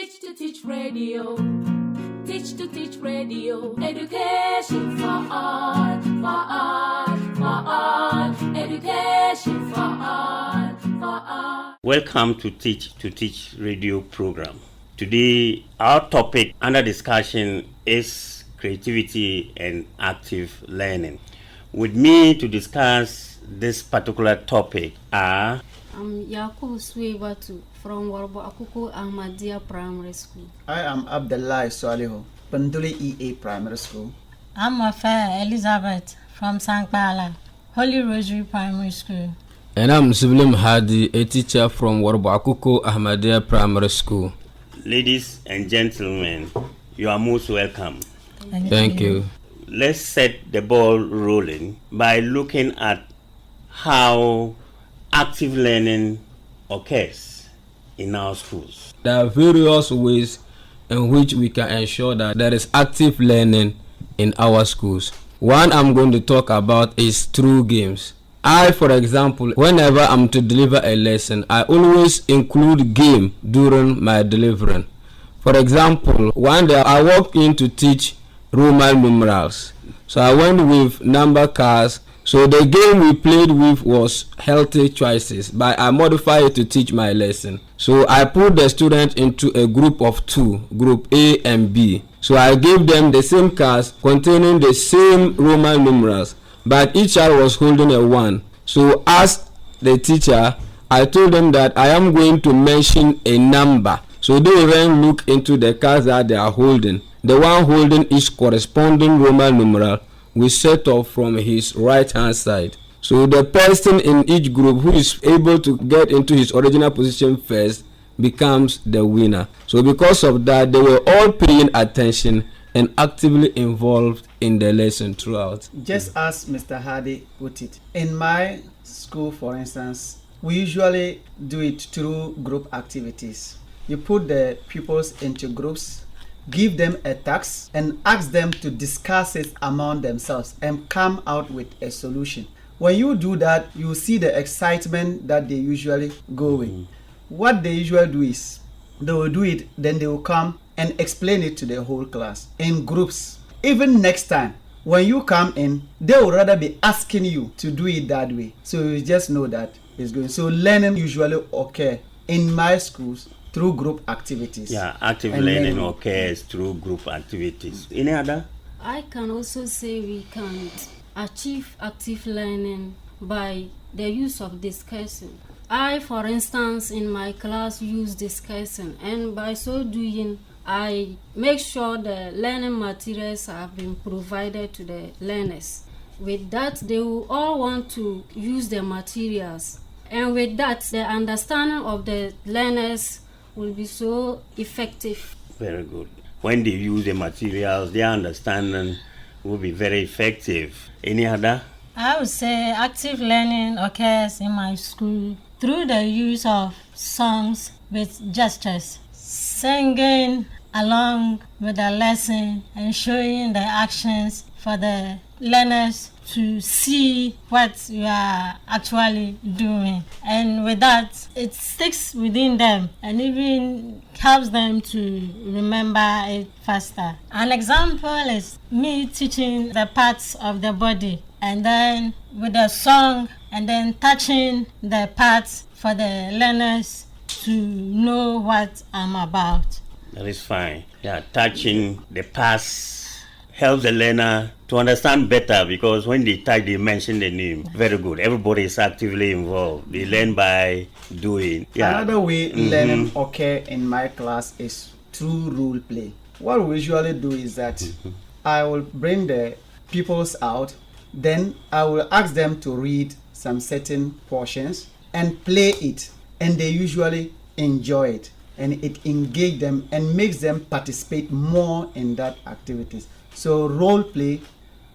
Teach radio. Teach to teach radio. Education for all, for all, for all. Education for all, for all. Welcome to Teach radio program. Today, our topic under discussion is creativity and active learning. With me to discuss this particular topic are I'm Yakubu Swebatu from Warbo Akuku Ahmadiyya Primary School. I am Abdullah Swaliho, Panduli EA Primary School. I'm Affair Elizabeth from Sankpala, Holy Rosary Primary School. And I'm Sublim Hadi, a teacher from Warbo Akuku Ahmadiyya Primary School. Ladies and gentlemen, you are most welcome. Thank you. Let's set the ball rolling by looking at how active learning occurs in our schools. There are various ways in which we can ensure that there is active learning in our schools. One I'm going to talk about is through games. I, for example, whenever I'm to deliver a lesson, I always include game during my delivering. For example, one day I walked in to teach Roman numerals. So I went with number cards. So the game we played with was healthy choices, but I modified it to teach my lesson. So I put the students into a group of two, group A and B. So I gave them the same cards containing the same Roman numerals, but each child was holding a 1. So as the teacher, I told them that I am going to mention a number. So they then look into the cards that they are holding. The one holding each corresponding Roman numeral we set off from his right hand side. So the person in each group who is able to get into his original position first becomes the winner. So because of that, they were all paying attention and actively involved in the lesson throughout. Just as Mr. Hardy put it, in my school, for instance, we usually do it through group activities. You put the pupils into groups, give them a task, and ask them to discuss it among themselves and come out with a solution. When you do that, you see the excitement that they usually go with. What they usually do is, they will do it, then they will come and explain it to the whole class in groups. Even next time, when you come in, they will rather be asking you to do it that way. So you just know that it's going. So learning usually occurs in my schools through group activities. Yeah, active learning occurs through group activities. Any other? I can also say we can achieve active learning by the use of discussion. I, for instance, in my class use discussion, and by so doing, I make sure the learning materials have been provided to the learners. With that, they will all want to use the materials. And with that, the understanding of the learners will be so effective. Very good. When they use the materials, their understanding will be very effective. Any other? I would say active learning occurs in my school through the use of songs with gestures, singing along with the lesson and showing the actions for the learners to see what you are actually doing. And with that, it sticks within them and even helps them to remember it faster. An example is me teaching the parts of the body and then with a song and then touching the parts for the learners to know what I'm about. That is fine. Yeah, touching the parts helps the learner to understand better, because when they touch, they mention the name. Very good. Everybody is actively involved. They learn by doing. Yeah. Another way learning occur in my class is through role play. What we usually do is that I will bring the pupils out, then I will ask them to read some certain portions and play it, and they usually enjoy it, and it engages them and makes them participate more in that activities. So role play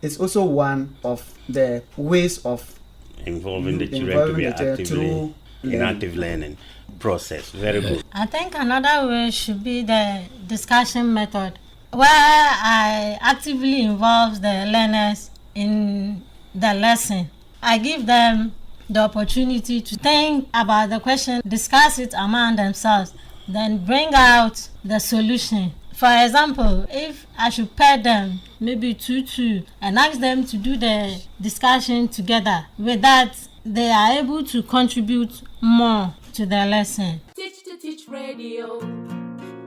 is also one of the ways of involving the children to be actively in active learning process. Very good. I think another way should be the discussion method, where I actively involve the learners in the lesson. I give them the opportunity to think about the question, discuss it among themselves, then bring out the solution. For example, if I should pair them, maybe 2-2, and ask them to do the discussion together, with that, they are able to contribute more to the lesson. Teach to Teach Radio.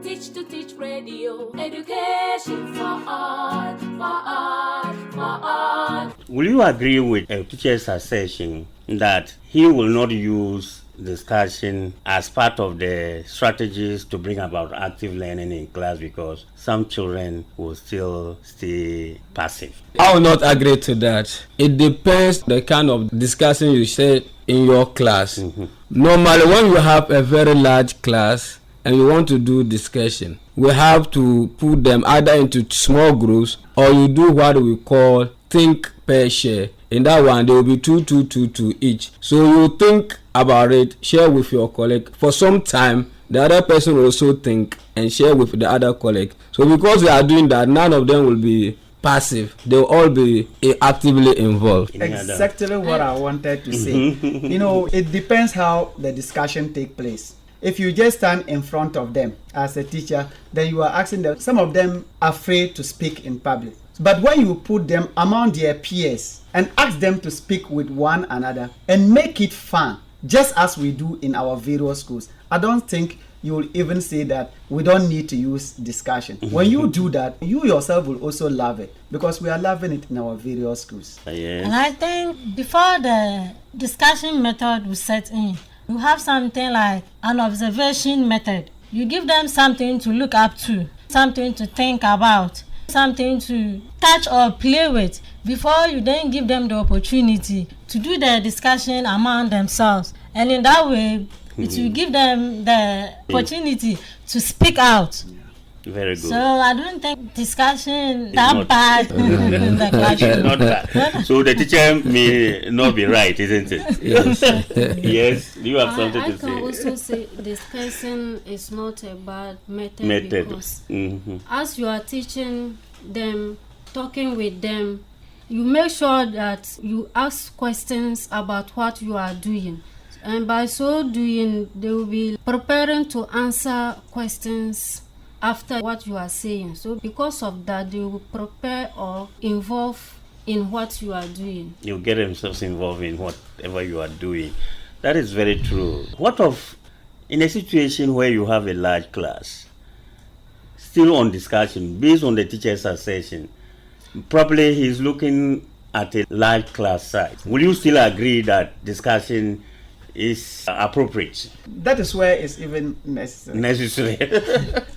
Teach to Teach Radio. Education for all, for all, for all. Will you agree with a teacher's assertion that he will not use discussion as part of the strategies to bring about active learning in class because some children will still stay passive? I will not agree to that. It depends the kind of discussion you said in your class. Normally, when you have a very large class and you want to do discussion, we have to put them either into small groups or you do what we call think per share. In that one, there will be 2 each. So you think about it, share with your colleague. For some time, the other person will also think and share with the other colleague. So because they are doing that, none of them will be passive. They will all be actively involved. Exactly what I wanted to say. It depends how the discussion take place. If you just stand in front of them as a teacher, then you are asking them, some of them are afraid to speak in public. But when you put them among their peers and ask them to speak with one another and make it fun, just as we do in our various schools, I don't think you will even say that we don't need to use discussion. When you do that, you yourself will also love it because we are loving it in our various schools. Yes. And I think before the discussion method will set in, you have something like an observation method. You give them something to look up to, something to think about, something to touch or play with before you then give them the opportunity to do the discussion among themselves. And in that way, it will give them the opportunity to speak out. Very good. So I don't think discussion that bad in the classroom. Not bad. So the teacher may not be right, isn't it? Yes. Yes. You have something I to can say. also say discussion is not a bad method. Because as you are teaching them, talking with them, you make sure that you ask questions about what you are doing. And by so doing, they will be preparing to answer questions after what you are saying. So because of that, they will prepare or involve in what you are doing. You get themselves involved in whatever you are doing. That is very true. What of in a situation where you have a large class, still on discussion, based on the teacher's assertion, probably he's looking at a large class size. Will you still agree that discussion is appropriate? That is where it's even necessary.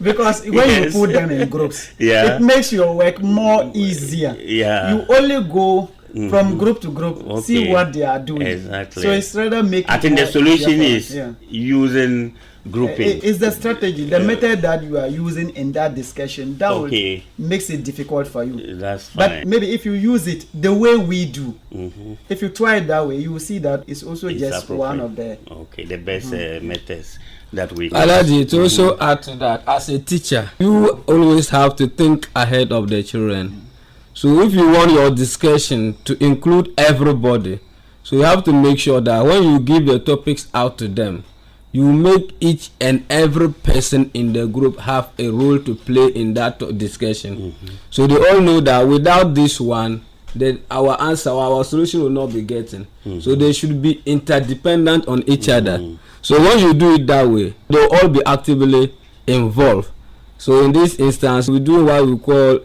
Because when Yes. you put them in groups, Yeah. it makes your work more easier. Yeah. You only go from group to group, see Okay. what they are doing. Exactly. So it's rather make I it think the more solution easier is for us. using grouping. It's the strategy, the method that you are using in that discussion that Okay. makes it difficult for you. That's But fine. maybe if you use it the way we do, if you try it that way, you will see that it's also It's just one appropriate. of the. Okay, the best methods that we Alaji, to also add to that, as a teacher, you always have to think ahead of the children. So if you want your discussion to include everybody, so you have to make sure that when you give the topics out to them, you make each and every person in the group have a role to play in that discussion. So they all know that without this one, then our answer, our solution will not be getting. So they should be interdependent on each other. So when you do it that way, they'll all be actively involved. So in this instance, we do what we call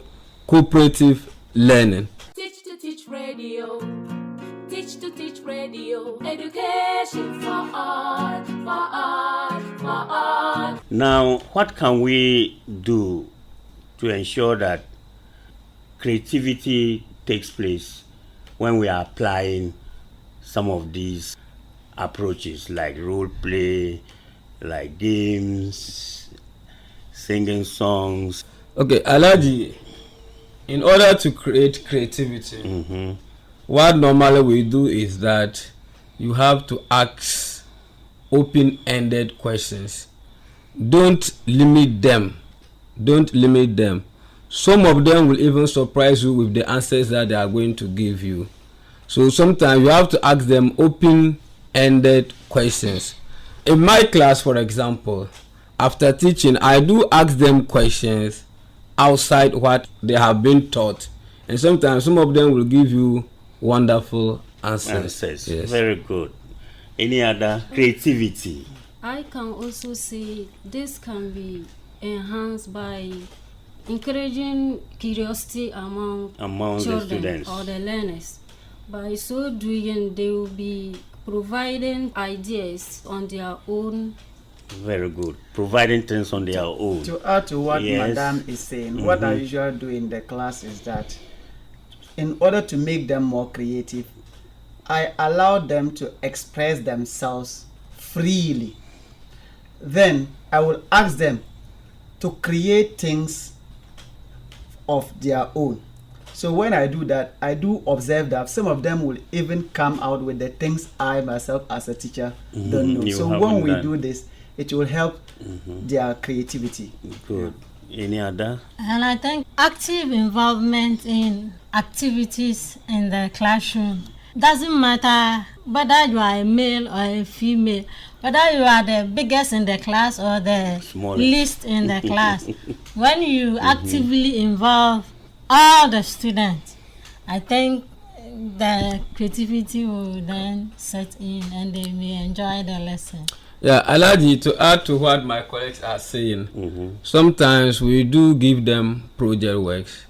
cooperative learning. Teach to Teach Radio. Teach to Teach Radio. Education for all, for all, for all. Now, what can we do to ensure that creativity takes place when we are applying some of these approaches like role play, like games, singing songs? Okay, Alaji, in order to create creativity, what normally we do is that you have to ask open-ended questions. Don't limit them. Some of them will even surprise you with the answers that they are going to give you. So sometimes you have to ask them open-ended questions. In my class, for example, after teaching, I do ask them questions outside what they have been taught, and sometimes some of them will give you wonderful answers. Yes. Very good. Any other creativity? I can also say this can be enhanced by encouraging curiosity among the children students or the learners. By so doing, they will be providing ideas on their own. Very good. Providing things on their own. To add to what Yes. Madame is saying, what I usually do in the class is that in order to make them more creative, I allow them to express themselves freely. Then I will ask them to create things of their own. So when I do that, I do observe that some of them will even come out with the things I myself as a teacher don't know. So when we do this, it will help their creativity. Good. Any other? And I think active involvement in activities in the classroom doesn't matter whether you are a male or a female, whether you are the biggest in the class or the least in the class. When you actively involve all the students, I think the creativity will then set in and they may enjoy the lesson. Yeah, Alaji, to add to what my colleagues are saying, sometimes we do give them project works,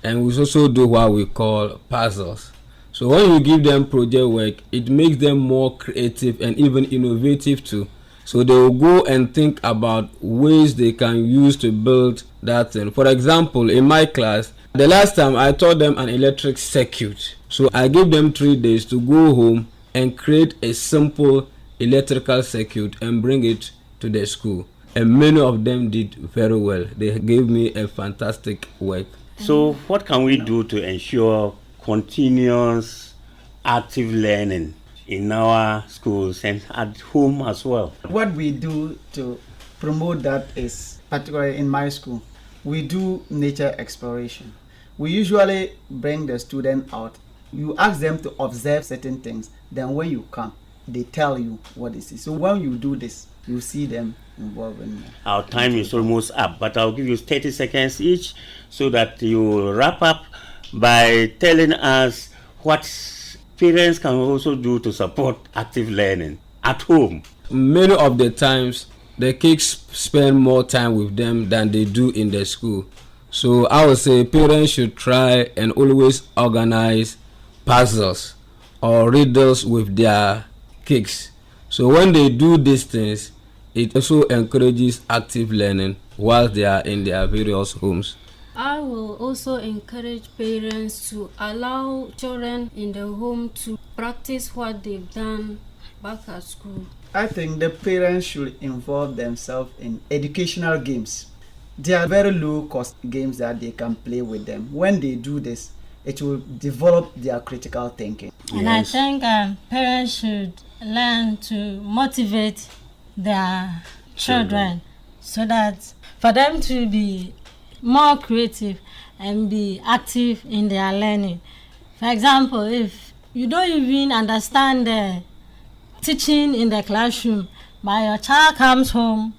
and we also do what we call puzzles. So when you give them project work, it makes them more creative and even innovative too. So they will go and think about ways they can use to build that thing. For example, in my class, the last time I taught them an electric circuit. So I gave them 3 days to go home and create a simple electrical circuit and bring it to the school. And many of them did very well. They gave me a fantastic work. So what can we do to ensure continuous active learning in our schools and at home as well? What we do to promote that is, particularly in my school, we do nature exploration. We usually bring the student out. You ask them to observe certain things. Then when you come, they tell you what they see. So when you do this, you see them involved in it. Our time is almost up, but I'll give you 30 seconds each so that you wrap up by telling us what parents can also do to support active learning at home. Many of the times, the kids spend more time with them than they do in the school. So I would say parents should try and always organize puzzles or riddles with their kids. So when they do these things, it also encourages active learning while they are in their various homes. I will also encourage parents to allow children in the home to practice what they've done back at school. I think the parents should involve themselves in educational games. There are very low cost games that they can play with them. When they do this, it will develop their critical thinking. And I think parents should learn to motivate their children so that for them to be more creative and be active in their learning. For example, if you don't even understand the teaching in the classroom, but your child comes home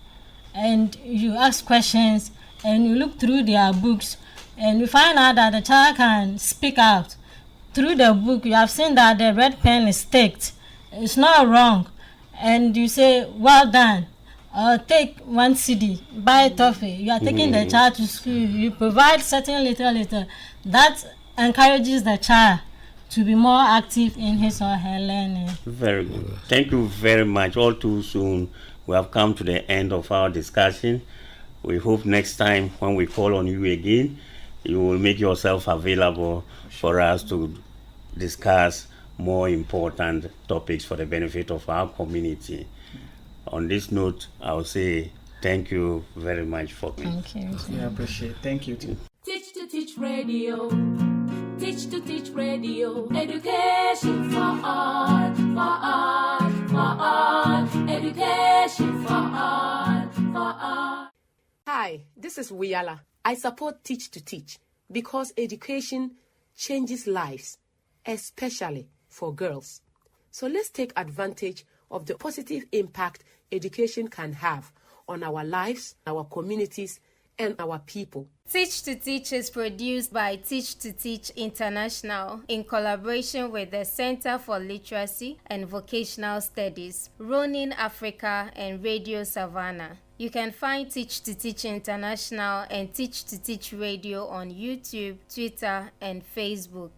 and you ask questions and you look through their books and you find out that the child can speak out through the book. You have seen that the red pen is ticked. It's not wrong. And you say, well done. Or take 1 CD, buy toffee. You are taking the child to school. You provide certain little. That encourages the child to be more active in his or her learning. Very good. Thank you very much. All too soon, we have come to the end of our discussion. We hope next time when we call on you again, you will make yourself available for us to discuss more important topics for the benefit of our community. On this note, I'll say thank you very much for me. Thank you. I appreciate it. Thank you too. Teach to Teach Radio. Teach to Teach Radio. Education for all, for all, for all. Education for all, for all. Hi, this is Wiyala. I support Teach to Teach because education changes lives, especially for girls. So let's take advantage of the positive impact education can have on our lives, our communities, and our people. Teach to Teach is produced by Teach2Teach International in collaboration with the Center for Literacy and Vocational Studies, Ronin Africa, and Radio Savannah. You can find Teach2Teach International and Teach2Teach Radio on YouTube, Twitter, and Facebook.